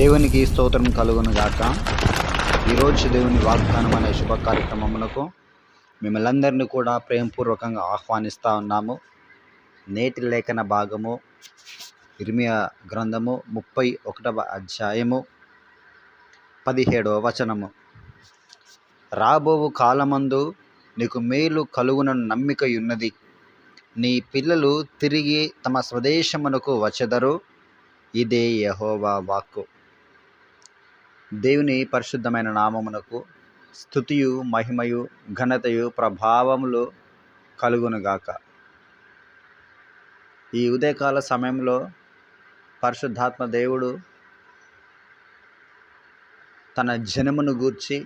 దేవునికి స్తోత్రం కలుగును గాక. ఈరోజు దేవుని వాగ్దానం అనే శుభ కార్యక్రమమునకు మిమ్మల్ని అందరినీ కూడా ప్రేమపూర్వకంగా ఆహ్వానిస్తూ ఉన్నాము. నేటి లేఖన భాగము ఇర్మియా గ్రంథము 31వ అధ్యాయము 17వ వచనము. రాబోవు కాలమందు నీకు మేలు కలుగునను నమ్మిక ఉన్నది. నీ పిల్లలు తిరిగి తమ స్వదేశమునకు వచ్చెదరు. ఇదే యెహోవా వాక్కు. దేవుని పరిశుద్ధమైన నామమునకు స్తుతియు మహిమయు ఘనతయు ప్రభావములు కలుగునుగాక. ఈ ఉదయకాల సమయంలో పరిశుద్ధాత్మ దేవుడు తన జనమును గూర్చి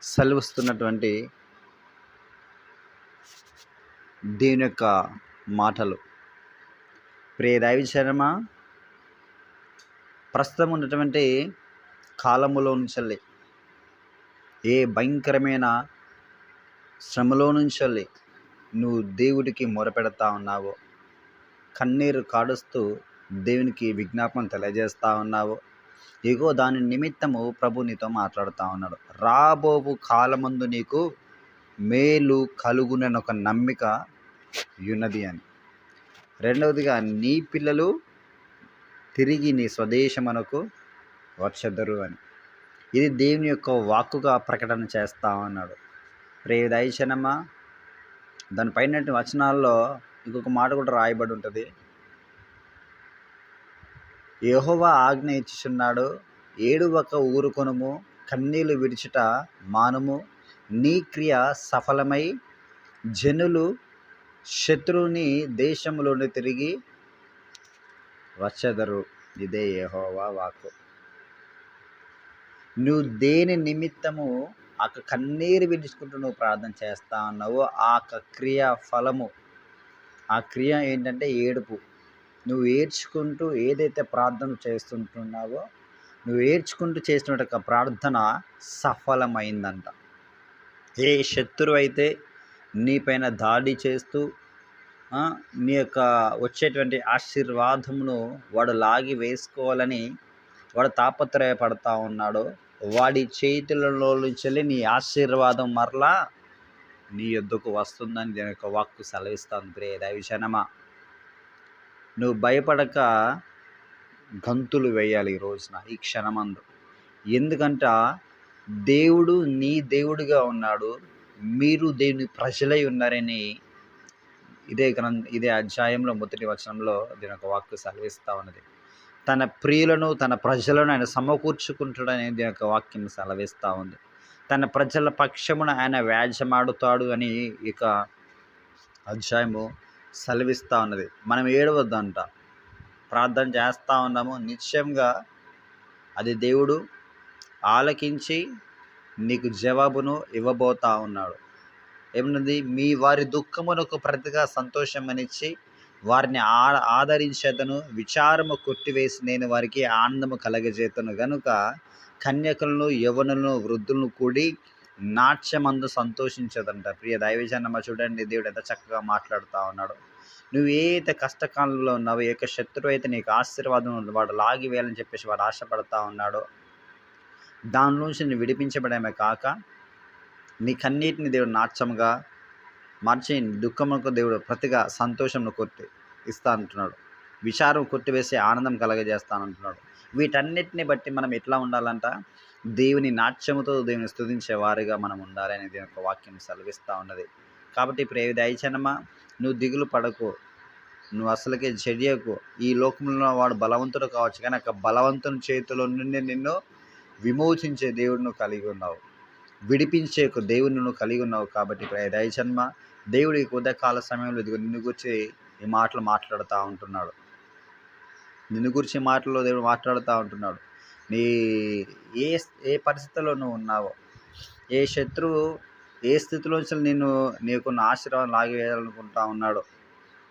సెలవిస్తున్నటువంటి దేవుని యొక్క మాటలు. ప్రియ దైవజనమా, ప్రస్తుతం ఉన్నటువంటి కాలములో నుంచి ఏ భయంకరమైన శ్రమలో నుంచి నువ్వు దేవుడికి మొరపెడతా ఉన్నావో, కన్నీరు కాడుస్తూ దేవునికి విజ్ఞాపన తెలియజేస్తూ ఉన్నావో, ఇగో దాని నిమిత్తము ప్రభు నీతో మాట్లాడుతూ ఉన్నాడు. రాబోవు కాలమందు నీకు మేలు కలుగునని ఒక నమ్మిక ఉన్నది అని. రెండవదిగా, నీ పిల్లలు తిరిగి నీ స్వదేశమునకు వచ్చెదరు అని. ఇది దేవుని యొక్క వాక్కుగా ప్రకటన చేస్తా ఉన్నాడు. ప్రియ దైవజనమా, దానిపైన వచనాల్లో ఇంకొక మాట కూడా రాయబడి ఉంటుంది. యెహోవా ఆజ్ఞ ఇచ్చుచున్నాడు, ఏడువక ఊరుకొనుము, కన్నీళ్లు విడిచుట మానుము. నీ క్రియ సఫలమై జనులు శత్రువుని దేశంలోని తిరిగి వచ్చెదరు. ఇదే యెహోవా వాక్కు. నువ్వు దేని నిమిత్తము ఆ కన్నీరు విడుచుకుంటూ నువ్వు ప్రార్థన చేస్తా ఉన్నావో ఆ క్రియ ఫలము, ఆ క్రియ ఏంటంటే ఏడుపు. నువ్వు ఏడ్చుకుంటూ ఏదైతే ప్రార్థన చేస్తుంటున్నావో, నువ్వు ఏడ్చుకుంటూ చేస్తున్న ప్రార్థన సఫలమైందంట. ఏ శత్రువు అయితే నీపైన దాడి చేస్తూ నీ యొక్క వచ్చేటువంటి ఆశీర్వాదమును వాడు లాగి వేసుకోవాలని వాడు తాపత్రయపడతా ఉన్నాడో, వాడి చేతులలో నుంచి నీ ఆశీర్వాదం మరలా నీ యొద్దకు వస్తుందని దీని యొక్క వాక్కు సెలవిస్తాను. ప్రియ దైవజనమా, నువ్వు భయపడక గంతులు వేయాలి ఈ రోజున, ఈ క్షణమందు. ఎందుకంట దేవుడు నీ దేవుడిగా ఉన్నాడు, మీరు దేవుని ప్రజలై ఉన్నారని ఇదే అధ్యాయంలో మొదటి వచనంలో దీని యొక్క వాక్కు సెలవిస్తూ ఉన్నది. తన ప్రియులను, తన ప్రజలను ఆయన సమకూర్చుకుంటాడని దీని యొక్క వాక్యం సెలవిస్తూ ఉంది. తన ప్రజల పక్షమున ఆయన వ్యాజ్యమాడుతాడు అని ఇక అధ్యాయము సెలవిస్తూ ఉన్నది. మనం ఏడవద్దంట, ప్రార్థన చేస్తూ ఉన్నాము, నిశ్చయంగా అది దేవుడు ఆలకించి నీకు జవాబును ఇవ్వబోతా ఉన్నాడు. ఏమన్నది? మీ వారి దుఃఖమునకు ప్రతిగా సంతోషమనిచ్చి వారిని ఆదరించేతను, విచారము కొట్టివేసి నేను వారికి ఆనందము కలగజేతను గనుక కన్యకలను, యవ్వనులను, వృద్ధులను కూడి నాట్యమందు సంతోషించదంట. ప్రియ దైవజనమ్మ, చూడండి దేవుడు ఎంత చక్కగా మాట్లాడుతూ ఉన్నాడు. నువ్వు ఏదైతే కష్టకాలంలో ఉన్నావో, ఏ శత్రువు అయితే నీకు ఆశీర్వాదం వాడు లాగి వేయాలని చెప్పేసి వాడు ఆశపడతా ఉన్నాడో, దాని నుంచి నువ్వు విడిపించబడమే కాక నీ కన్నీటిని దేవుడు నాట్యముగా మార్చి, దుఃఖముకు దేవుడు ప్రతిగా సంతోషంను కొట్టి ఇస్తా అంటున్నాడు, విచారం కొట్టివేసి ఆనందం కలగజేస్తానంటున్నాడు. వీటన్నిటిని బట్టి మనం ఎట్లా ఉండాలంట? దేవుని నాట్యముతో దేవుని స్తుతించే వారిగా మనం ఉండాలని దీని యొక్క వాక్యం సెలవిస్తూ ఉన్నది. కాబట్టి ప్రియ దైవజనమా, నువ్వు దిగులు పడకు, నువ్వు అసలుకే చెయ్యకు. ఈ లోకంలో వాడు బలవంతుడు కావచ్చు, కానీ ఆ బలవంతుని చేతిలో నుండి నిన్ను విమోచించే దేవుడిని కలిగి ఉన్నావు, విడిపించే దేవుని నువ్వు కలిగి ఉన్నావు. కాబట్టి ప్రియ దైవజనమా, దేవుడి ఉదయకాల సమయంలో నిన్ను గురించి ఈ మాటలు మాట్లాడుతూ ఉంటున్నాడు. నిన్ను గురించి మాటల్లో దేవుడు మాట్లాడుతూ ఉంటున్నాడు. నీ ఏ పరిస్థితుల్లో నువ్వు ఉన్నావో, ఏ శత్రువు ఏ స్థితిలోంచి నీకున్న ఆశీర్వాదం లాగివేయాలనుకుంటా ఉన్నాడో,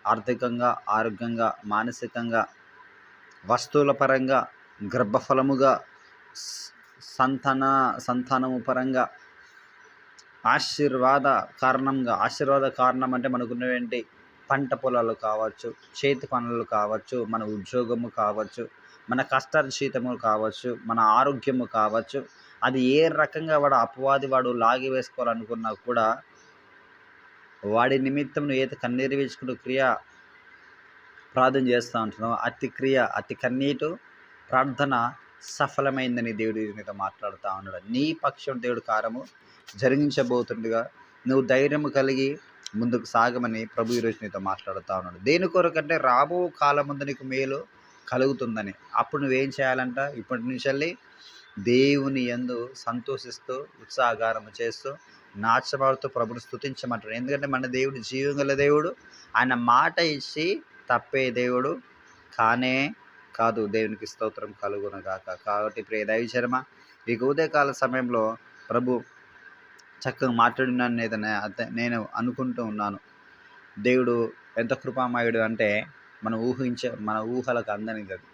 ఆర్థికంగా, ఆరోగ్యంగా, మానసికంగా, వస్తువుల పరంగా, గర్భఫలముగా, సంతానము పరంగా, ఆశీర్వాద కారణం అంటే మనకున్నటువంటి పంట పొలాలు కావచ్చు, చేతి పనులు కావచ్చు, మన ఉద్యోగము కావచ్చు, మన కష్టార్జితము కావచ్చు, మన ఆరోగ్యము కావచ్చు, అది ఏ రకంగా వాడు లాగి వేసుకోవాలనుకున్నా కూడా వాడి నిమిత్తం నువ్వు ఏదైతే కన్నీరు విడుచుకుంటూ ప్రార్థన చేస్తూ ఉంటున్నావు, అతి కన్నీటు ప్రార్థన సఫలమైందని దేవుడు నీతో మాట్లాడుతూ ఉన్నాడు. నీ పక్షం దేవుడు కార్యము జరిగించబోతుండగా నువ్వు ధైర్యం కలిగి ముందుకు సాగమని ప్రభు ఈరోజు నీతో మాట్లాడుతూ ఉన్నాడు. దేని కొరకంటే రాబో కాలం ముందు నీకు మేలు కలుగుతుందని. అప్పుడు నువ్వేం చేయాలంట? ఇప్పటి నుంచి వెళ్ళి దేవుని యందు సంతోషిస్తూ ఉత్సాహగానము చేస్తూ నాచమాడుతూ ప్రభుని స్తుతించమంటాడు. ఎందుకంటే మన దేవుడు జీవం గల దేవుడు, ఆయన మాట ఇచ్చి తప్పే దేవుడు కానే కాదు. దేవునికి స్తోత్రం కలుగునగాక. కాబట్టి ప్రియ దైవజనమా, ఈ ఉదయకాల సమయంలో ప్రభు చక్కగా మాట్లాడినాను నేను అనుకుంటూ ఉన్నాను. దేవుడు ఎంత కృపామయుడు అంటే మన ఊహలకు అందనిది అది.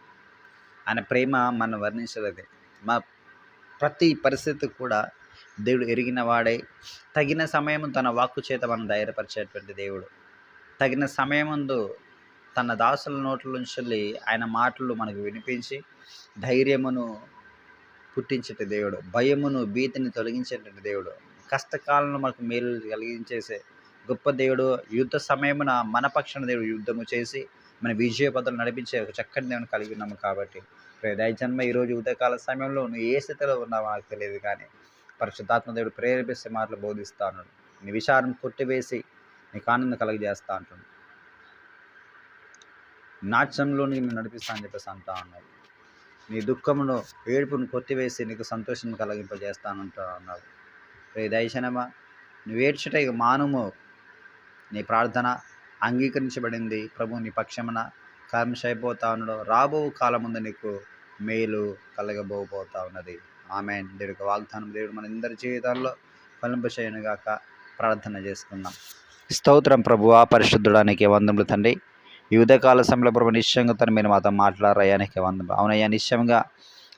ఆయన ప్రేమ మనం వర్ణించలేదు. మా ప్రతి పరిస్థితి కూడా దేవుడు ఎరిగిన వాడై తగిన సమయం తన వాక్కు చేత మనం ధైర్యపరిచేటువంటి దేవుడు. తగిన సమయమందు తన దాసుల నోట్ల నుంచి ఆయన మాటలు మనకు వినిపించి ధైర్యమును పుట్టించేటి దేవుడు, భయమును భీతిని తొలగించేటువంటి దేవుడు, కష్టకాలంలో మనకు మేలు కలిగించేసే గొప్ప దేవుడు. యుద్ధ సమయమున మన పక్షాన దేవుడు యుద్ధము చేసి మన విజయ పదవులు నడిపించే ఒక చక్కటి దేవుని కలిగి ఉన్నాము. కాబట్టి దైవజన్మ ఈరోజు ఉదయకాల సమయంలో నువ్వు ఏ స్థితిలో ఉన్నావో నాకు తెలియదు, కానీ పరిశుద్ధాత్మ దేవుడు ప్రేరేపిస్తే మాటలు బోధిస్తా ఉన్నాడు. నీ విచారం కొట్టివేసి నీకు ఆనందం కలిగజేస్తా అంటున్నాడు. నాట్యంలో నేను నడిపిస్తా అని చెప్పేసి అంటా ఉన్నాడు. నీ దుఃఖమును ఏడుపును కొట్టివేసి నీకు సంతోషం కలిగింపజేస్తానంటా అన్నాడు. దయచనమా, నువ్వు ఏడ్చుట ఇక మానుము. నీ ప్రార్థన అంగీకరించబడింది. ప్రభు నీ పక్షమున కర్మశైపోతా ఉన్నాడు. రాబో కాలం ముందు నీకు మేలు కలగబోతా ఉన్నది. ఆమేన్. దేవుడికి వాగ్దానం దేవుడు మన అందరి జీవితాల్లో ఫలింపచేయునుగాక. ప్రార్థన చేసుకుందాం. స్తోత్రం ప్రభువా, పరిశుద్ధుడానికి వందములు తండ్రి. ఈ ఉదయకాల సమయంలో ప్రభు నిశ్చయంగా తను మీరు మాతో మాట్లాడరయ్యానికి వందములు. అవునయ్యా, నిశ్చయంగా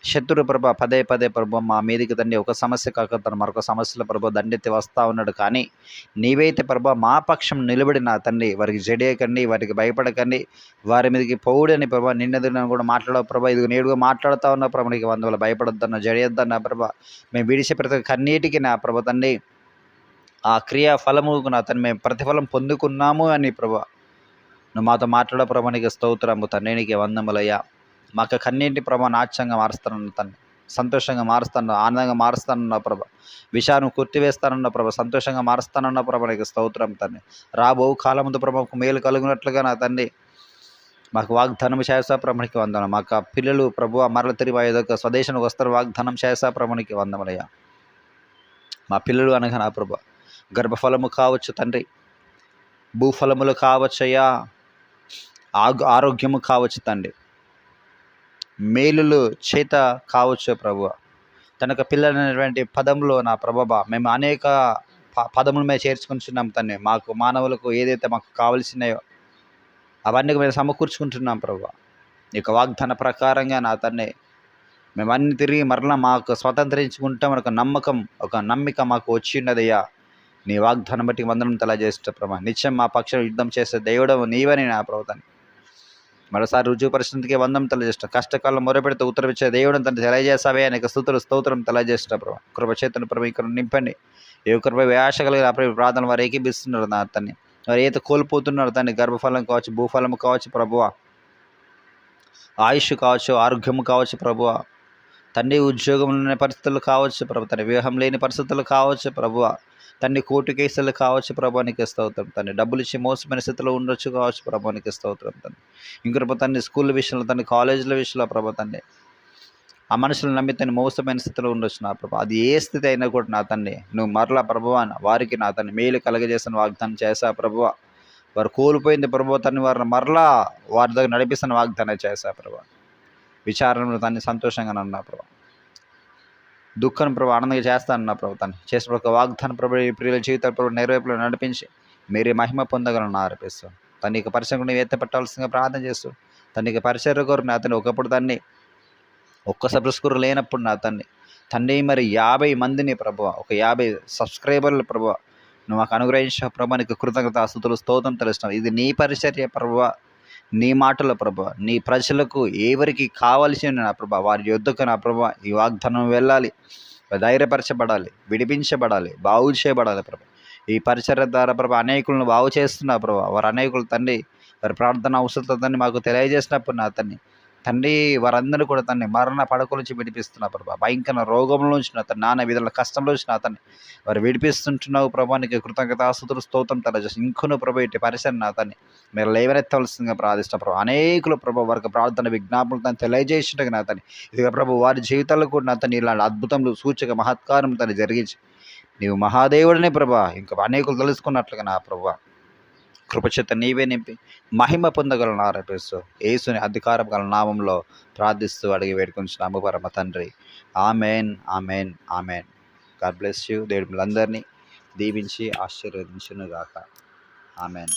శత్రు ప్రభ పదే ప్రభు మా మీదికి తండ్రి ఒక సమస్య కాక తను మరొక సమస్యల ప్రభు దండెత్తి వస్తూ ఉన్నాడు. కానీ నీవైతే ప్రభు మా పక్షం నిలబడి నా తండ్రి వారికి జడేయకండి, వారికి భయపడకండి, వారి మీదకి పౌడని ప్రభా నిన్నదిన కూడా మాట్లాడవు ప్రభా. ఇది నేడుగా మాట్లాడుతూ ఉన్నా ప్రభు, నీకు వందలు భయపడొద్దన్న జడేయొద్దన్న ప్రభా. మేము విడిచే ప్రతి కన్నీటికి నా ప్రభు తండ్రి ఆ క్రియా ఫలము నా తండ్రి మేము ప్రతిఫలం పొందుకున్నాము అని ప్రభా నువ్వు మాతో మాట్లాడ ప్రభా. నీకు స్తోత్రము తండ్రి, నీకు వందములయ్యా. మాకు కన్నీటి ప్రభా నాట్యంగా మారుస్తానన్న తండ్రి, సంతోషంగా మారుస్తాను, ఆనందంగా మారుస్తానన్న ప్రభ, విషయాన్ని కొట్టివేస్తానన్న ప్రభ, సంతోషంగా మారుస్తానన్న ప్రభ. నీకు స్తోత్రం తండ్రి. రాబో కాలముందు ప్రభకు మేలు కలుగునట్లుగా నా తండ్రి మాకు వాగ్దానం చేసా ప్రభునికి వందనం. మాకు పిల్లలు ప్రభు మరల తిరిగి ఏదొక స్వదేశానికి వస్తారు, వాగ్దానం చేసా ప్రభునికి వందములయ్యా. మా పిల్లలు అనగా నా ప్రభ గర్భఫలము కావచ్చు తండ్రి, భూఫలములు కావచ్చయ్యా, ఆరోగ్యము కావచ్చు తండ్రి, మేలులు చేత కావచ్చు ప్రభు. తనకు పిల్లలైనటువంటి పదంలో నా ప్రభ మేము అనేక పదములు మేము చేర్చుకుంటున్నాం తండ్రి. మాకు మానవులకు ఏదైతే మాకు కావలసినాయో అవన్నీ మేము సమకూర్చుకుంటున్నాం ప్రభు. ఇక వాగ్దాన ప్రకారంగా నా తండ్రి మేము అన్ని తిరిగి మరలా మాకు స్వతంత్రించుకుంటాం ఒక నమ్మిక మాకు వచ్చి ఉన్నదయ్యా. నీ వాగ్దానం బట్టి వందనం తెలియజేస్తా ప్రభా. నిత్యం మా పక్షం యుద్ధం చేసే దేవుడు నీవని నా ప్రభుత్వాన్ని మరోసారి రుజువుపరిస్థితికి వందం తెలియజేస్తాం. కష్టకాలం మొరపెడితే ఉత్తరమిచ్చే దేవుడు తను తెలియజేస్తావే అనేక స్తోత్రం తెలియజేస్తా ప్రభా. కృపచేతను ప్రభు ఇక్కడ నింపండి. ఏ కృప వ్యాస కలిగి ఆ ప్రార్థన వారు ఏకీపిస్తున్నారు నా తన్ని. వారు ఏదో కోల్పోతున్నారు దాన్ని, గర్భఫలం కావచ్చు, భూఫలం కావచ్చు ప్రభువా, ఆయుష్ కావచ్చు, ఆరోగ్యం కావచ్చు ప్రభువా, తండ్రి ఉద్యోగం లేని పరిస్థితులు కావచ్చు ప్రభు, తన వివాహం లేని పరిస్థితులు కావచ్చు ప్రభువా, తండ్రి కోర్టు కేసులు కావచ్చు ప్రభానికి స్తోత్రం తండ్రి, డబ్బులు ఇచ్చి మోసమైన స్థితిలో ఉండొచ్చు కావచ్చు ప్రభానికి స్తోత్రం తండ్రి. ఇంకొక తండ్రి స్కూల్ విషయంలో తండ్రి, కాలేజీల విషయంలో ప్రభా తండ్రి ఆ మనుషులను నమ్మి తను మోసమైన స్థితిలో ఉండొచ్చు నా ప్రభా. అది ఏ స్థితి అయినా కూడా నా తండ్రి నువ్వు మరలా ప్రభువా వారికి నా తండ్రి మేలు కలగజేసిన వాగ్దానం చేసా ప్రభువా. వారు కోల్పోయింది ప్రభు తన్ని వారిని మరలా వారి దగ్గర నడిపిస్తున్న వాగ్దానం చేసా ప్రభా. విచారణలో తన్ని సంతోషంగా నన్నా ప్రభా, దుఃఖం ప్రభు ఆనందంగా చేస్తానన్న ప్రభు తను చేసిన ఒక వాగ్దానం ప్రభు ప్రియుల జీవితాలు ప్రభు నెరవేర్పులో నడిపించి మీరే మహిమ పొందగలను ఆరోపిస్తాం. తనకి పరిచయం ఎత్త పెట్టాల్సిందిగా ప్రార్థన చేస్తూ తనకి పరిచయ కోరు నా తను ఒకప్పుడు దాన్ని ఒక్క సబ్స్క్రైబర్ లేనప్పుడు నా తండ్రి మరి 50 మందిని ప్రభు, ఒక 50 సబ్స్క్రైబర్లు ప్రభు నువ్వు మాకు అనుగ్రహించిన ప్రభు, నీకు కృతజ్ఞత స్తుతులు స్తోత్రం తెలుస్తున్నావు. ఇది నీ పరిచర్య ప్రభు, నీ మాటలో ప్రభా నీ ప్రజలకు ఎవరికి కావలసిన నా ప్రభా వారి యొద్దకు నా ప్రభా ఈ వాగ్దానం వెళ్ళాలి, ధైర్యపరచబడాలి, విడిపించబడాలి, బాగు చేయబడాలి ప్రభా. ఈ పరిచర్య ద్వారా ప్రభా అనేకులను బాగు చేస్తున్నా ప్రభా. వారు అనేకులు తండ్రి వారి ప్రార్థన అవసరతని మాకు తెలియజేసినప్పుడు నా తండ్రి వారందరూ కూడా మరణ పడకల నుంచి విడిపిస్తున్నా ప్రభా. భయంకర రోగంలో నుంచి నా నాన్న విధుల కష్టంలో నుంచి నా వారు విడిపిస్తుంటున్నావు ప్రభా. నీకు కృతజ్ఞతాస్తుతులు స్తోత్రం తెలియజేసి ఇంకొను ప్రభా ఇటు పరిచయం నా మీరు లేవనెత్తవలసిందిగా ప్రార్థిస్తున్న ప్రభా. అనేకులు ప్రభా వారికి ప్రార్థన విజ్ఞాపనలు తెలియజేసినట్టుగా నా ఇదిగా ప్రభు వారి జీవితాల్లో కూడా నా ఇలాంటి అద్భుతములు సూచక మహత్కారం జరిగించి నీవు మహాదేవుడినే ప్రభా ఇంకా అనేకులు తెలుసుకున్నట్లుగా నా ప్రభా కృపచేత నీవే నింపి మహిమ పొందగలను ఆరోపిస్తూ యేసుని అధికారం గల నామంలో ప్రార్థిస్తూ అడిగి వేడుకొంచున్నాము పరమ తండ్రి. Amen, amen, amen. God bless you. దేవుడు అందరినీ దీవించి ఆశీర్వదించును గాక. ఆమెన్.